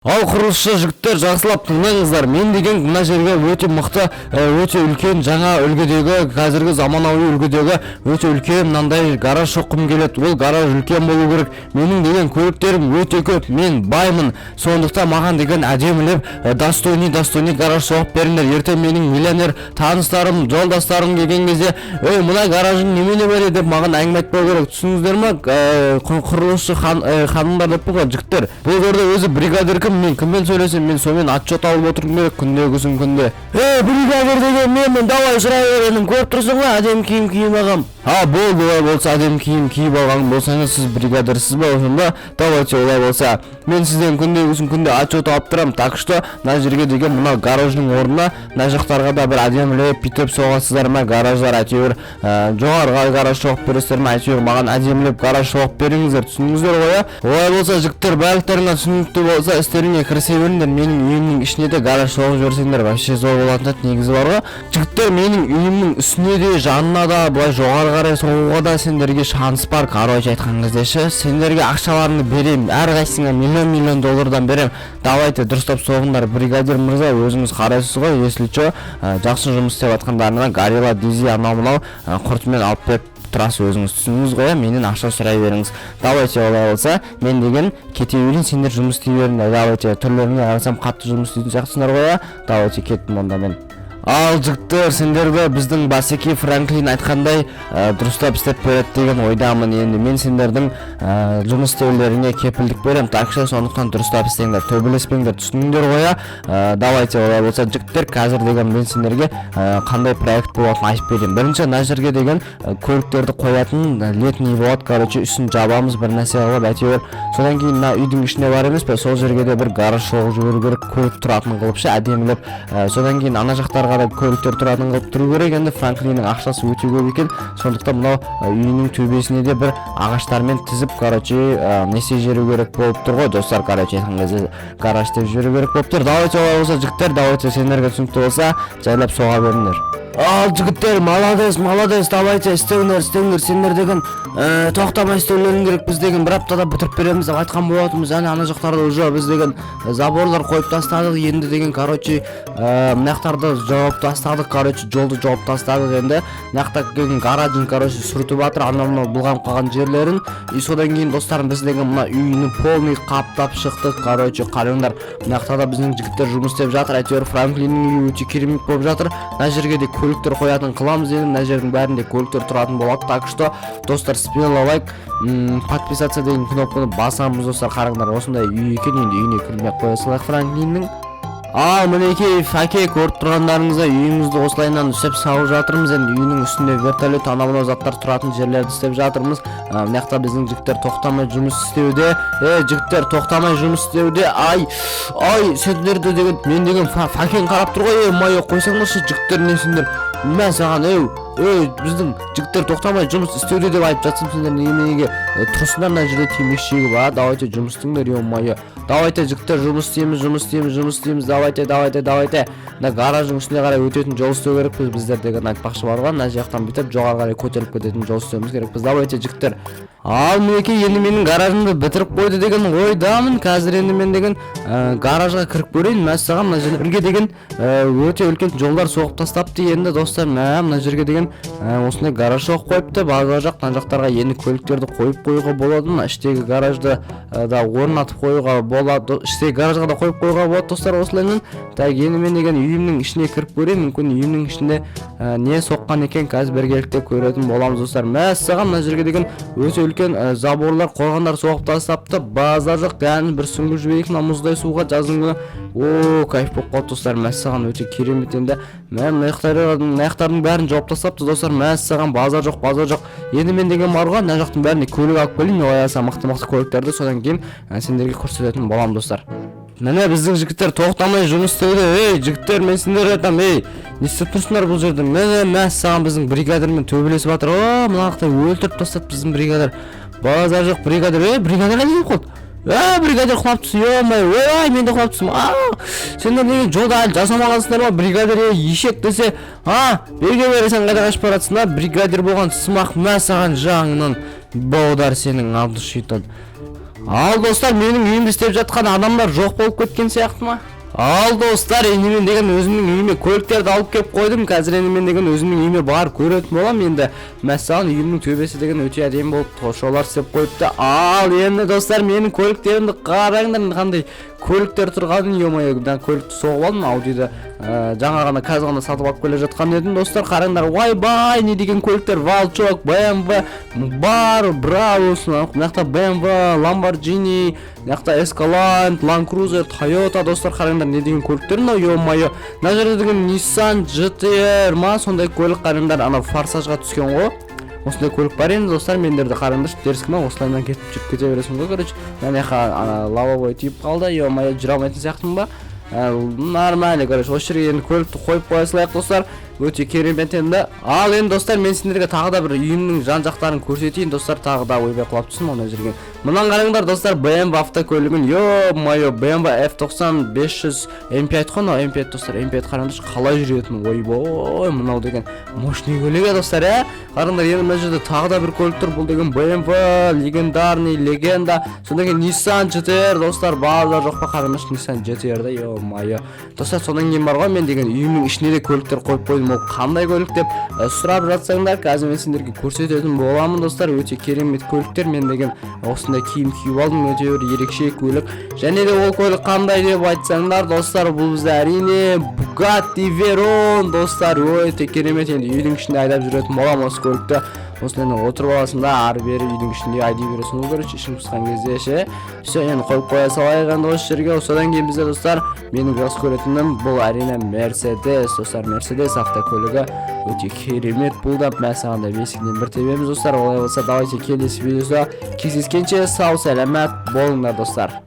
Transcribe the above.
Ал құрылысшы жігіттер, жақсылап тыңдаңыздар. Мен деген мына жерге өте мықты, өте үлкен жаңа үлгідегі, қазіргі заманауи үлгідегі өте үлкен мынандай гараж шоққым келеді. Ол гараж үлкен болу керек. Менің деген көліктерім өте көп. Мен баймын. Сондықтан маған деген әдемілеп достойный гараж соғып беріңдер. Ертең менің миллионер таныстарым, жолдастарым келген кезде, "Ой, мына гаражың немене бар?" деп маған әңгіме айтпау керек. Түсініңіздер ме? Құрылысшы ханымдар деп қой, жігіттер. Бұл жерде өзі бригадир мен кіммен сөйлесем, мен сонымен отчет алып отырғым керек күнде. Бригадир деген мен давай сұрай беремін. Көріп тұрсың ба, әдемі киім киіп алғам. Болды, олай болса, әдемі киім киіп алған болсаңыз, сіз бригадирсіз ба, сонда давайте олай болса. Мен сізден күнде отчет алып тұрам. Так что мына жерге деген мына гараждың орнына мына жақтарға да бір әдемілеп бүйтіп соғасыздар ма, гараждар әйтеуір жоғарғы гараж соғып бересіздер ма, әйтеуір маған әдемілеп гараж соғып беріңіздер. Түсіндіңіздер ғой? Олай болса, жігіттер, барлықтарыңа түсінікті болса, істеріңе кірісе беріңдер. Менің үйімнің ішіне де гараж соғып жіберсеңдер вообще зор болатын негізі бар ғой. Жігіттер, менің үйімнің үстіне де, жанына да, былай жоғары қарай соғуға да сендерге шанс бар. Короче айтқан кезде ше, сендерге ақшаларыңды берем, әрқайсыңа миллион доллардан берем. Давайте дұрыстап соғыңдар. Бригадир мырза, өзіңіз қарайсыз ғой, если что, жақсы жұмыс істеп жатқандарына Горилла Дизи анау-мынау құртымен алып беріп тұрасыз, өзіңіз түсіндіңіз ғой, менен ақша сұрай беріңіз. Давайте олай болса, мен деген кете берейін, сендер жұмыс істей беріңдер. Давайте, түрлеріңе қарасам қатты жұмыс істейтін сияқтысыңдар ғой. Давайте кеттім онда мен. Ал жігіттер, сендерді біздің Басеке Франклин айтқандай дұрыстап істеп береді деген ойдамын. Енді мен сендердің жұмыс істеулеріне кепілдік берем. Так что сондықтан дұрыстап істеңдер, төбелеспеңдер, түсіндіңдер ғой. Давайте олай болса, жігіттер, қазір деген мен сендерге қандай проект болатынын айтып берейін. Бірінші мына жерге деген көліктерді қоятын летний болады. Короче, үстін жабамыз, бір нәрсе қылып, әйтеуір. Содан кейін мына үйдің ішіне бар емес пе, сол жерге де бір гараж соғып жіберу керек, көлік тұратын қылып ше, әдемілеп. Содан кейін ана жақтарға көліктер тұратын қылып тұру керек. Енді Франклиннің ақшасы өте көп екен. Сондықтан мынау үйінің төбесіне де бір ағаштармен тізіп, короче, несе жеру керек болып тұр ғой, достар. Короче айтқан кезде гараж деп жеру керек болып тұр. Давайте олай болса, жігіттер, давайте сендерге түсінікті болса, жайлап соға беріңдер. Ал жігіттер, молодец, давайте істеңдер, сендер деген тоқтамай істеулерің керек. Біз деген бір аптада бітіріп береміз деп айтқан болатынбыз. Ана жақтарда уже біз деген заборлар қойып тастадық. Енді деген, короче, мынақтарды жауып тастадық, короче, жолды жауып тастадық. Енді мынақта келген гаражын, короче, сүртіп жатыр, анау бұлғанып қалған жерлерін. И содан кейін, достарым, біз деген мына үйінің полный қаптап шықтық. Короче, қараңдар, мынақта да біздің жігіттер жұмыс істеп жатыр. Әйтеуір Франклиннің үйі өте керемет болып жатыр. Мына жерге де көліктер қоятын қыламыз. Енді мына жердің бәрінде көліктер тұратын болады. Так что, достар, смело лайк, подписаться деген кнопканы басамыз, достар. Қараңдар, осындай үй екен. Енді үйіне кірмей қоя салайық Франклиннің. Ал мінекей, фәке, көріп тұрғандарыңызда үйімізді осылайынан істеп салып жатырмыз. Енді үйінің үстінде вертолет, анау заттар тұратын жерлерді істеп жатырмыз. Мынақта біздің жігіттер тоқтамай жұмыс істеуде. Жігіттер тоқтамай жұмыс істеуде. Ай, сендерді деген, мен деген фәкен қарап тұр ғой. Майы қойсаңдаршы, жігіттер не сендер? Мен саған, біздің жігіттер тоқтамай жұмыс істеуде деп айтып жатсам, сендер неге тұрсыңдар мына жерде темекшігі бар. Давайте жұмыс істеңдер, майы. Давайте жігіттер жұмыс істейміз. Давайте. Мына гараждың үстіне қарай өтетін жол істеу керекпіз. Біздер деген айтпақшы бар ғой. Мына жақтан бүйтіп жоғары қарай көтеріліп кететін жол істеуіміз керекпіз. Давайте жігіттер. Ал мінекей, енді менің гаражымды бітіріп қойды деген ойдамын. Қазір енді мен деген гаражға кіріп көрейін. Мәссаған, мына жерге деген өте үлкен жолдар соғып тастапты. Енді достар, мына жерге деген осындай гараж соғып қойыпты. Базар жақ, мына жақтарға енді көліктерді қойып қоюға болады. Іштегі гаражды да орнатып қоюға болады. Іштегі гаражға да қойып қоюға болады, достар, осылайынан. Так, енді мен деген үйімнің ішіне кіріп көрейін. Мүмкін үйімнің ішінде не соққан екен, қазір бергелікте көретін боламыз, достар. Мәссаған, мына жерге деген өте үлкен заборлар қойғандар соғып тастапты. Базар жақ, яғни бір сүңгіп жіберейік мына мұздай суға жаздың күні. Кайф болып қалды, достар. Мәссаған, өте керемет. Енді аяқтардың бәрін жауып тастапты, достар. Мәссаған, базар жоқ. Енді мен деген баруға мына жақтың бәріне көлік алып келейін. Ояса мықты көліктерді, содан кейін сендерге көрсететін болам, достар. Міне біздің жігіттер тоқтамай жұмыс істеуде. Жігіттер, мен сендерге айтам, не істеп тұрсыңдар бұл жерде? Міне мәссаған, біздің бригадирмен төбелесіп жатыр. Мынақтай өлтіріп тастап біздің бригадир. Базар жоқ бригадир. Бригадир не қылды? Бригадир құлап түсі, мен де құлап түсім. Сендер неге жолда әлі жасамағансыңдар ма? Бригадир ешек десе, берге бересен қайда қашып баратсың? Бригадир болған сымақ мәссаған жағыңнан баудар сенің алды шейтан. Ал достар, менің үйімді істеп жатқан адамдар жоқ болып кеткен сияқты ма? Ал достар, енді мен деген өзімнің үйіме көліктерді алып келіп қойдым. Қазір енді мен деген өзімнің үйіме барып көретін боламын. Енді мәселен үйімнің төбесі деген өте әдемі болып тошолар істеп қойыпты. Ал енді достар, менің көліктерімді қараңдар, қандай көліктер тұрғанын. Ё-моё, көлікті соғып алдым. Audи'ді жаңа ғана қазір ғана сатып алып келе жатқан едім достар. Қараңдар, ойбай, не деген көліктер, Волчок, BMW бар, браво, мынақта BMW, Lamborghini, мынақта Escalade, Land Cruiser, Toyota достар, қараңдар, не деген көліктер мынау, ё-моё. Мына жерде деген Nissan GT-R ма, сондай көлік қараңдар, ана форсажға түскен ғой. Осындай көлік бар енді достар, мендерді қараңдар, дерскі ма, осылайдан кетіп жүріп кете бересің ғой, короче. Мына жаққа лавабой тиіп қалды, ё-моё, жүре алмайтын сияқтымын ба? Нормально, короче, осы жерге енді көлікті қойып қоя салайық достар. Өте керемет енді. Ал енді достар, мен сендерге тағы да бір үйімнің жан-жақтарын көрсетейін достар, тағы да ойбай құлап түсін мына жерге. Мынаны қараңдар достар, BMW автокөлігін, ё-моё, BMW F90 500 M5 қой, мынау M5 достар, M5 қараңдаршы қалай жүретін, ойбой, мынау деген мощный көлік достар, қараңдар, енді мына жерде тағы да бір көлік тұр, бұл деген BMW легендарный легенда, содан кейін Nissan GT-R достар, базар жоқ па, қараңдаршы Nissan GT-R-да, ё-моё. Достар, содан кейін бар ғой, мен деген үйімнің ішіне де көліктер қойып қойдым. Ол қандай көлік деп сұрап жатсаңдар, қазір мен сендерге көрсететін боламын достар. Өте керемет көліктер, мен деген осындай киім киіп алдым, өте бір ерекше көлік. Және де ол көлік қандай деп айтсаңдар достар, бұл бізде әрине Bugatti Veyron достар. Өте керемет, енді үйдің ішінде айдап жүретін боламын осы көлікті. Осылайынан отырып аласың да, ары бері үйдің ішінде айдай бересің ғой, короче, ішің пысқан кезде ше. Все, енді қойып қоя салайық енді осы жерге. Содан кейін бізде достар, менің жақсы көретінім бұл әрине Mercedes достар. Mercedes автокөлігі өте керемет. Бұл да мәсаған да бесігінен бір тебеміз достар. Олай болса, давайте келесі видеода кездескенше сау саламат болыңдар достар.